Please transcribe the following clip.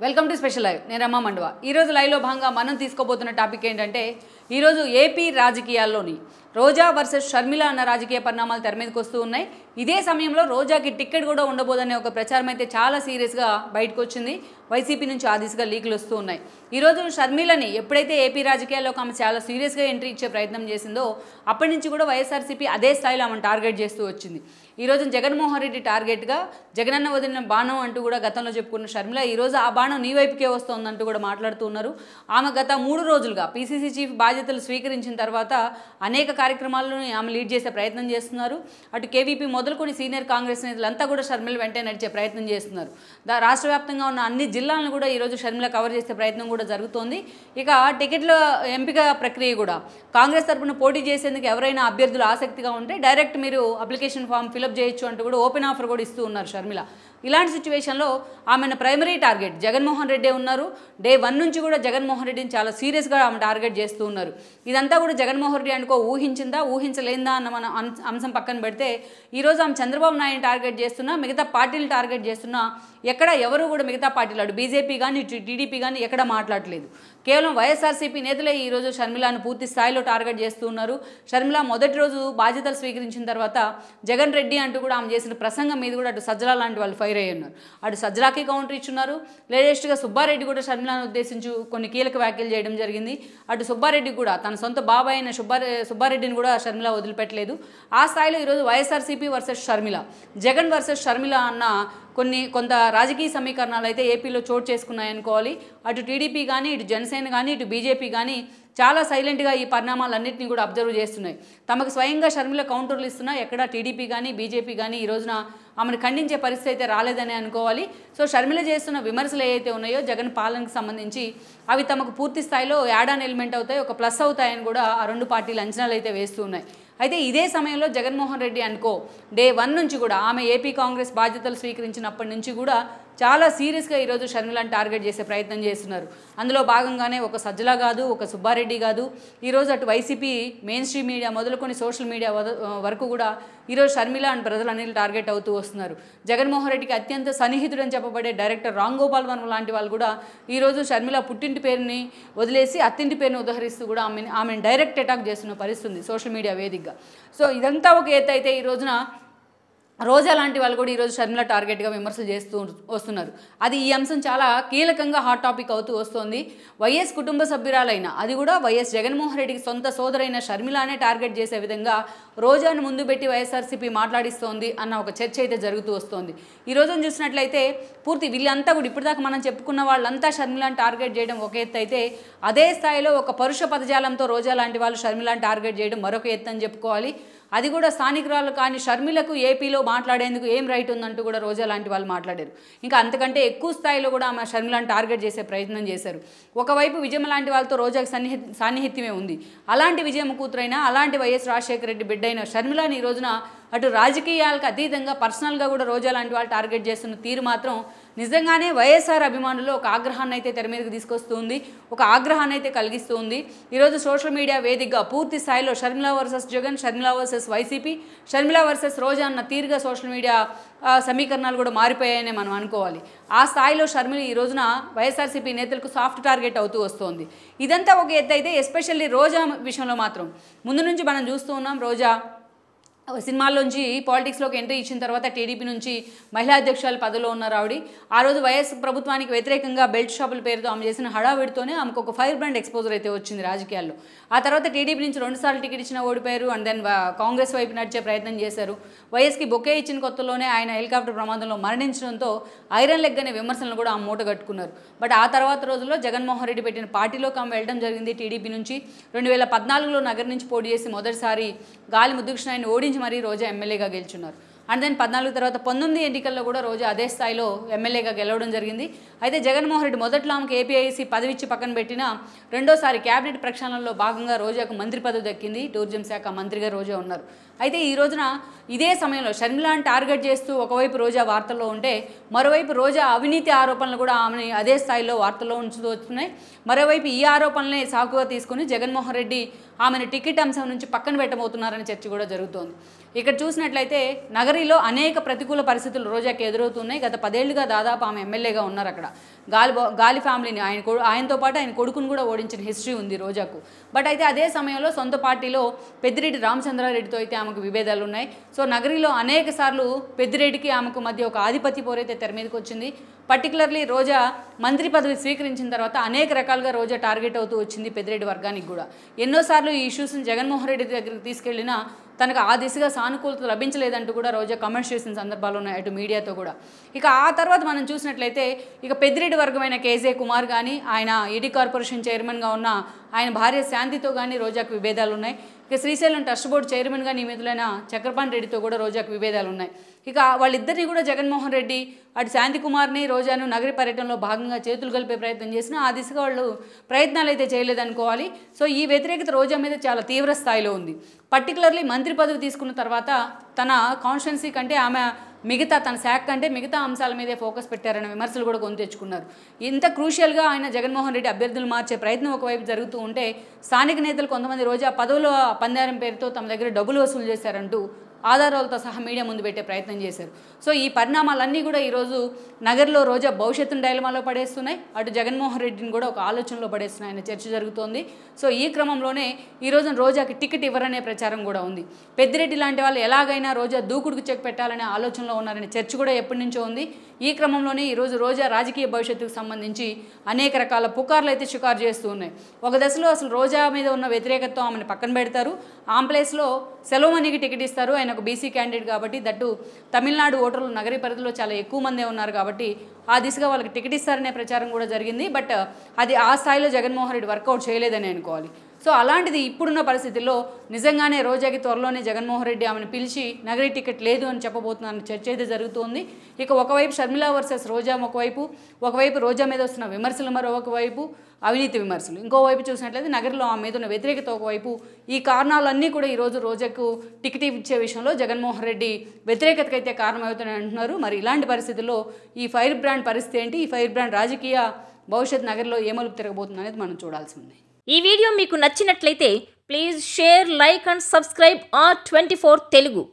Welcome to special live. నేను రమ్మ మండవ. ఈరోజు లైవ్లో భాగంగా మనం తీసుకోబోతున్న టాపిక్ ఏంటంటే, ఈరోజు ఏపీ రాజకీయాల్లోని రోజా వర్సెస్ షర్మిల అన్న రాజకీయ పరిణామాలు తెర మీదకి వస్తూ ఉన్నాయి. ఇదే సమయంలో రోజాకి టికెట్ కూడా ఉండబోదనే ఒక ప్రచారం అయితే చాలా సీరియస్గా బయటకు వచ్చింది. వైసీపీ నుంచి ఆ దిశగా లీకులు వస్తూ ఉన్నాయి. ఈరోజు షర్మిలని ఎప్పుడైతే ఏపీ రాజకీయాల్లోకి ఆమె చాలా సీరియస్గా ఎంట్రీ ఇచ్చే ప్రయత్నం చేసిందో అప్పటి నుంచి కూడా వైఎస్ఆర్సీపీ అదే స్థాయిలో ఆమెను టార్గెట్ చేస్తూ వచ్చింది. ఈరోజు జగన్మోహన్ రెడ్డి టార్గెట్గా జగనన్న వదిలిన బాణం అంటూ కూడా గతంలో చెప్పుకున్న షర్మిల ఈరోజు ఆ బాణం నీ వైపుకే వస్తోందంటూ కూడా మాట్లాడుతూ ఉన్నారు. ఆమె గత 3 రోజులుగా పీసీసీ చీఫ్ బాధ్యతలు స్వీకరించిన తర్వాత అనేక కార్యక్రమాలను ఆమె లీడ్ చేసే ప్రయత్నం చేస్తున్నారు. అటు కేవీపీ మొదలుకొని సీనియర్ కాంగ్రెస్ నేతలంతా కూడా షర్మిల వెంటే నడిచే ప్రయత్నం చేస్తున్నారు. రాష్ట్ర వ్యాప్తంగా ఉన్న అన్ని జిల్లాలను కూడా ఈరోజు షర్మిల కవర్ చేసే ప్రయత్నం కూడా జరుగుతోంది. ఇక టికెట్ల ఎంపిక ప్రక్రియ కూడా కాంగ్రెస్ తరఫున పోటీ చేసేందుకు ఎవరైనా అభ్యర్థులు ఆసక్తిగా ఉంటే డైరెక్ట్ మీరు అప్లికేషన్ ఫామ్ ఫిలప్ చేయొచ్చు అంటూ కూడా ఓపెన్ ఆఫర్ కూడా ఇస్తూ ఉన్నారు షర్మిల. ఇలాంటి సిచ్యువేషన్లో ఆమెను ప్రైమరీ టార్గెట్ జగన్మోహన్ రెడ్డి ఉన్నారు. డే 1 నుంచి కూడా జగన్మోహన్ రెడ్డిని చాలా సీరియస్గా ఆమె టార్గెట్ చేస్తూ ఉన్నారు. ఇదంతా కూడా జగన్మోహన్ రెడ్డి అనుకో ఊహించిందా ఊహించలేందా అన్న మన అంశం పక్కన పెడితే ఈరోజు ఆమె చంద్రబాబు నాయుడు టార్గెట్ చేస్తున్నా, మిగతా పార్టీలు టార్గెట్ చేస్తున్నా ఎక్కడ ఎవరు కూడా మిగతా పార్టీలు అటు బీజేపీ కానీ ఇటు టీడీపీ కానీ ఎక్కడ మాట్లాడలేదు. కేవలం వైఎస్ఆర్సీపీ నేతలే ఈరోజు షర్మిలను పూర్తి స్థాయిలో టార్గెట్ చేస్తూ ఉన్నారు. షర్మిల మొదటి రోజు బాధ్యతలు స్వీకరించిన తర్వాత జగన్ రెడ్డి అంటూ కూడా ఆమె చేసిన ప్రసంగం మీద కూడా అటు సజ్జల లాంటి వాళ్ళు ఫైర్ అయ్యి ఉన్నారు. అటు సజ్జలాకి కౌంటర్ ఇచ్చున్నారు. లేటెస్ట్గా సుబ్బారెడ్డి కూడా షర్మిలను ఉద్దేశించి కొన్ని కీలక వ్యాఖ్యలు చేయడం జరిగింది. అటు సుబ్బారెడ్డి కూడా తన సొంత బాబాయ్ అయిన సుబ్బారెడ్డిని కూడా షర్మిల వదిలిపెట్టలేదు. ఆ స్థాయిలో ఈరోజు వైఎస్ఆర్సీపీ వర్సెస్ షర్మిల, జగన్ వర్సెస్ షర్మిల అన్న కొంత రాజకీయ సమీకరణాలు అయితే ఏపీలో చోటు చేసుకున్నాయనుకోవాలి. అటు టీడీపీ కానీ ఇటు జనసేన కానీ ఇటు బీజేపీ కానీ చాలా సైలెంట్గా ఈ పరిణామాలన్నింటినీ కూడా అబ్జర్వ్ చేస్తున్నాయి. తమకు స్వయంగా షర్మిల కౌంటర్లు ఇస్తున్నా ఎక్కడ టీడీపీ కానీ బీజేపీ కానీ ఈ రోజున ఆమెను ఖండించే పరిస్థితి అయితే రాలేదని అనుకోవాలి. సో షర్మిల చేస్తున్న విమర్శలు ఏవైతే ఉన్నాయో జగన్ పాలనకు సంబంధించి అవి తమకు పూర్తి స్థాయిలో యాడ్ ఆన్ ఎలిమెంట్ అవుతాయి, ఒక ప్లస్ అవుతాయని కూడా ఆ రెండు పార్టీలు అంచనాలు అయితే వేస్తూ ఉన్నాయి. అయితే ఇదే సమయంలో జగన్మోహన్ రెడ్డి అనుకో డే 1 నుంచి కూడా ఆమె ఏపీ కాంగ్రెస్ బాధ్యతలు స్వీకరించినప్పటి నుంచి కూడా చాలా సీరియస్గా ఈరోజు షర్మిలను టార్గెట్ చేసే ప్రయత్నం చేస్తున్నారు. అందులో భాగంగానే ఒక సజ్జల కాదు, ఒక సుబ్బారెడ్డి కాదు, ఈరోజు అటు వైసీపీ మెయిన్ స్ట్రీమ్ మీడియా మొదలుకొని సోషల్ మీడియా వరకు కూడా ఈరోజు షర్మిల అండ్ ప్రజలన్నీ టార్గెట్ అవుతూ వస్తున్నారు. జగన్మోహన్ రెడ్డికి అత్యంత సన్నిహితుడని చెప్పబడే డైరెక్టర్ రామ్ గోపాల్ వర్మ లాంటి వాళ్ళు కూడా ఈరోజు షర్మిల పుట్టింటి పేరుని వదిలేసి అత్తింటి పేరుని ఉదహరిస్తూ కూడా ఆమెను డైరెక్ట్ అటాక్ చేస్తున్న పరిస్థితి సోషల్ మీడియా వేదికగా. సో ఇదంతా ఒక ఎత్తు అయితే ఈ రోజున రోజా లాంటి వాళ్ళు కూడా ఈరోజు షర్మిల టార్గెట్గా విమర్శలు చేస్తూ వస్తున్నారు. అది ఈ అంశం చాలా కీలకంగా హాట్ టాపిక్ అవుతూ వస్తోంది. వైఎస్ కుటుంబ సభ్యురాలైన, అది కూడా వైఎస్ జగన్మోహన్ రెడ్డికి సొంత సోదరైన షర్మిలానే టార్గెట్ చేసే విధంగా రోజాను ముందు పెట్టి వైఎస్ఆర్సీపీ మాట్లాడిస్తోంది అన్న ఒక చర్చ అయితే జరుగుతూ వస్తోంది. ఈ రోజున చూసినట్లయితే పూర్తి వీళ్ళంతా కూడా ఇప్పటిదాకా మనం చెప్పుకున్న వాళ్ళంతా షర్మిలాని టార్గెట్ చేయడం ఒక ఎత్తు అయితే, అదే స్థాయిలో ఒక పరుష పదజాలంతో రోజా లాంటి వాళ్ళు షర్మిలాని టార్గెట్ చేయడం మరొక ఎత్తు అని చెప్పుకోవాలి. అది కూడా స్థానికురాలు కానీ షర్మిలకు ఏపీలో మాట్లాడేందుకు ఏం రైట్ ఉందంటూ కూడా రోజా లాంటి వాళ్ళు మాట్లాడారు. ఇంకా అంతకంటే ఎక్కువ స్థాయిలో కూడా ఆమె షర్మిలను టార్గెట్ చేసే ప్రయత్నం చేశారు. ఒకవైపు విజయమ్మ లాంటి వాళ్ళతో రోజాకి సాన్నిహిత్యమే ఉంది. అలాంటి విజయమ్మ కూతురైనా, అలాంటి వైఎస్ రాజశేఖర రెడ్డి బిడ్డ అయిన షర్మిలని ఈ రోజున అటు రాజకీయాలకు అతీతంగా పర్సనల్గా కూడా రోజా లాంటి వాళ్ళు టార్గెట్ చేస్తున్న తీరు మాత్రం నిజంగానే వైఎస్ఆర్ అభిమానుల్లో ఒక ఆగ్రహాన్ని అయితే తెర మీదకి తీసుకొస్తుంది, ఒక ఆగ్రహాన్ని అయితే కలిగిస్తుంది. ఈరోజు సోషల్ మీడియా వేదికగా పూర్తి స్థాయిలో Sharmila versus Jagan, Sharmila versus YCP, Sharmila versus Roja అన్న తీరుగా సోషల్ మీడియా సమీకరణాలు కూడా మారిపోయాయని మనం అనుకోవాలి. ఆ స్థాయిలో షర్మిల ఈ రోజున వైఎస్ఆర్సీపీ నేతలకు సాఫ్ట్ టార్గెట్ అవుతూ వస్తోంది. ఇదంతా ఒక ఎత్తు అయితే ఎస్పెషల్లీ రోజా విషయంలో మాత్రం ముందు నుంచి మనం చూస్తూ ఉన్నాం. రోజా సినిమాల్లోంచి పాలిటిక్స్లోకి ఎంట్రీ ఇచ్చిన తర్వాత టీడీపీ నుంచి మహిళా అధ్యక్షురాలు పదవిలో ఉన్నారు ఆవిడ. ఆ రోజు వైఎస్ ప్రభుత్వానికి వ్యతిరేకంగా బెల్ట్ షాపుల పేరుతో ఆమె చేసిన హడావిడితోనే ఆమెకు ఒక ఫైర్ బ్రాండ్ ఎక్స్పోజర్ అయితే వచ్చింది రాజకీయాల్లో. ఆ తర్వాత టీడీపీ నుంచి 2 సార్లు టికెట్ ఇచ్చిన ఓడిపోయారు. అండ్ దెన్ కాంగ్రెస్ వైపు నడిచే ప్రయత్నం చేశారు. వైఎస్కి బొకే ఇచ్చిన కొత్తలోనే ఆయన హెలికాప్టర్ ప్రమాదంలో మరణించడంతో ఐరన్ లెగ్ అనే విమర్శలను కూడా ఆమె మూట కట్టుకున్నారు. బట్ ఆ తర్వాత రోజుల్లో జగన్మోహన్ రెడ్డి పెట్టిన పార్టీలోకి ఆమె వెళ్ళడం జరిగింది. టీడీపీ నుంచి 2014లో నగర్ నుంచి పోటీ చేసి మొదటిసారి గాలి ముద్దుకృష్ణాన్ని ఓడించి మరీ రోజా ఎమ్మెల్యేగా గెలుచున్నారు. అండ్ దెన్ 14 తర్వాత 19 ఎన్నికల్లో కూడా రోజా అదే స్థాయిలో ఎమ్మెల్యేగా గెలవడం జరిగింది. అయితే జగన్మోహన్ రెడ్డి మొదట్లో ఆమెకు ఏపీఐసీ పదవి ఇచ్చి పక్కన పెట్టిన రెండోసారి క్యాబినెట్ ప్రక్షాళనలో భాగంగా రోజాకు మంత్రి పదవి దక్కింది. టూరిజం శాఖ మంత్రిగా రోజా ఉన్నారు. అయితే ఈ రోజున ఇదే సమయంలో షర్మిలాని టార్గెట్ చేస్తూ ఒకవైపు రోజా వార్తల్లో ఉంటే, మరోవైపు రోజా అవినీతి ఆరోపణలు కూడా ఆమెని అదే స్థాయిలో వార్తల్లో ఉంచుతూ వస్తున్నాయి. మరోవైపు ఈ ఆరోపణలనే సాకుగా తీసుకుని జగన్మోహన్ రెడ్డి ఆమెను టికెట్ అంశం నుంచి పక్కన పెట్టబోతున్నారనే చర్చ కూడా జరుగుతోంది. ఇక్కడ చూసినట్లయితే నగరిలో అనేక ప్రతికూల పరిస్థితులు రోజాకి ఎదురవుతున్నాయి. గత 10 ఏళ్లుగా దాదాపు ఆమె ఎమ్మెల్యేగా ఉన్నారు. అక్కడ గాలి ఫ్యామిలీని ఆయనతో పాటు ఆయన కొడుకును కూడా ఓడించిన హిస్టరీ ఉంది రోజాకు. బట్ అయితే అదే సమయంలో సొంత పార్టీలో పెద్దిరెడ్డి రామచంద్రారెడ్డితో అయితే ఆమెకు విభేదాలు ఉన్నాయి. సో నగరిలో అనేక సార్లు పెద్దిరెడ్డికి ఆమెకు మధ్య ఒక ఆధిపత్య పోరైతే తెర మీదకి వచ్చింది. పర్టికులర్లీ రోజా మంత్రి పదవి స్వీకరించిన తర్వాత అనేక రకాలుగా రోజా టార్గెట్ అవుతూ వచ్చింది పెద్దిరెడ్డి వర్గానికి కూడా. ఎన్నోసార్లు ఈ ఇష్యూస్ని జగన్మోహన్ రెడ్డి దగ్గరికి తీసుకెళ్లినా తనకు ఆ దిశగా సానుకూలత లభించలేదంటూ కూడా రోజా కమెంట్స్ చేసిన సందర్భాలు ఉన్నాయి అటు మీడియాతో కూడా. ఇక ఆ తర్వాత మనం చూసినట్లయితే ఇక పెద్దిరెడ్డి వర్గమైన కేజే కుమార్ కానీ, ఆయన ఈడీ కార్పొరేషన్ చైర్మన్గా ఉన్న ఆయన భార్య శాంతితో కానీ రోజాకు విభేదాలు ఉన్నాయి. ఇక శ్రీశైలం ట్రస్ట్ బోర్డు చైర్మన్గా నియమితులైన చక్రపాణి రెడ్డితో కూడా రోజాకు విభేదాలు ఉన్నాయి. ఇక వాళ్ళిద్దరినీ కూడా జగన్మోహన్ రెడ్డి అటు శాంతి కుమార్ని రోజాను నగరి పర్యటనలో భాగంగా చేతులు కలిపే ప్రయత్నం చేసినా ఆ దిశగా వాళ్ళు ప్రయత్నాలు అయితే చేయలేదనుకోవాలి. సో ఈ వ్యతిరేకత రోజా మీద చాలా తీవ్ర స్థాయిలో ఉంది. పర్టికులర్లీ మంత్రి పదవి తీసుకున్న తర్వాత తన కాన్స్టిట్యున్సీ కంటే ఆమె తన శాఖ కంటే మిగతా అంశాల మీదే ఫోకస్ పెట్టారనే విమర్శలు కూడా కొని తెచ్చుకున్నారు. ఇంత క్రూషియల్గా ఆయన జగన్మోహన్ రెడ్డి అభ్యర్థులు మార్చే ప్రయత్నం ఒకవైపు జరుగుతూ ఉంటే స్థానిక నేతలు కొంతమంది రోజా పదవుల పందారం పేరుతో తమ దగ్గర డబ్బులు వసూలు చేశారంటూ ఆధారాలతో సహా మీడియా ముందు పెట్టే ప్రయత్నం చేశారు. సో ఈ పరిణామాలన్నీ కూడా ఈరోజు నగర్లో రోజా భవిష్యత్తును డైలమాలో పడేస్తున్నాయి, అటు జగన్మోహన్ రెడ్డిని కూడా ఒక ఆలోచనలో పడేస్తున్నాయి అనే చర్చ జరుగుతోంది. సో ఈ క్రమంలోనే ఈరోజు రోజాకి టికెట్ ఇవ్వరనే ప్రచారం కూడా ఉంది. పెద్దిరెడ్డి లాంటి వాళ్ళు ఎలాగైనా రోజా దూకుడుకు చెక్ పెట్టాలనే ఆలోచనలో ఉన్నారనే చర్చ కూడా ఎప్పటి నుంచో ఉంది. ఈ క్రమంలోనే ఈరోజు రోజా రాజకీయ భవిష్యత్తుకు సంబంధించి అనేక రకాల పుకార్లు అయితే షికారు చేస్తూ ఉన్నాయి. ఒక దశలో అసలు రోజా మీద ఉన్న వ్యతిరేకతతో ఆమెను పక్కన పెడతారు, ఆమె ప్లేస్లో సెలవుమణికి టికెట్ ఇస్తారు. ఆయన ఒక బీసీ క్యాండిడేట్ కాబట్టి, దట్టు తమిళనాడు ఓటర్లు నగరి పరిధిలో చాలా ఎక్కువ మందే ఉన్నారు కాబట్టి ఆ దిశగా వాళ్ళకి టికెట్ ఇస్తారనే ప్రచారం కూడా జరిగింది. బట్ అది ఆ స్థాయిలో జగన్మోహన్ రెడ్డి వర్కౌట్ చేయలేదని అనుకోవాలి. సో అలాంటిది ఇప్పుడున్న పరిస్థితుల్లో నిజంగానే రోజాకి త్వరలోనే జగన్మోహన్ రెడ్డి ఆమెను పిలిచి నగరి టికెట్ లేదు అని చెప్పబోతున్నారని చర్చ అయితే జరుగుతోంది. ఇక ఒకవైపు షర్మిల వర్సెస్ రోజా ఒకవైపు రోజా మీద వస్తున్న విమర్శలు మరొకవైపు అవినీతి విమర్శలు, ఇంకోవైపు చూసినట్లయితే నగరంలో ఆమె మీద ఉన్న వ్యతిరేకత ఒకవైపు. ఈ కారణాలన్నీ కూడా ఈరోజు రోజాకు టికెట్ ఇచ్చే విషయంలో జగన్మోహన్ రెడ్డి వ్యతిరేకతకైతే కారణమవుతాయని అంటున్నారు. మరి ఇలాంటి పరిస్థితుల్లో ఈ ఫైర్ బ్రాండ్ పరిస్థితి ఏంటి, ఈ ఫైర్ బ్రాండ్ రాజకీయ భవిష్యత్ నగరంలో ఏ మలుపు తిరగబోతుంది అనేది మనం చూడాల్సి ఉంది. ఈ వీడియో మీకు నచ్చినట్లయితే please share, like and subscribe R24 Telugu.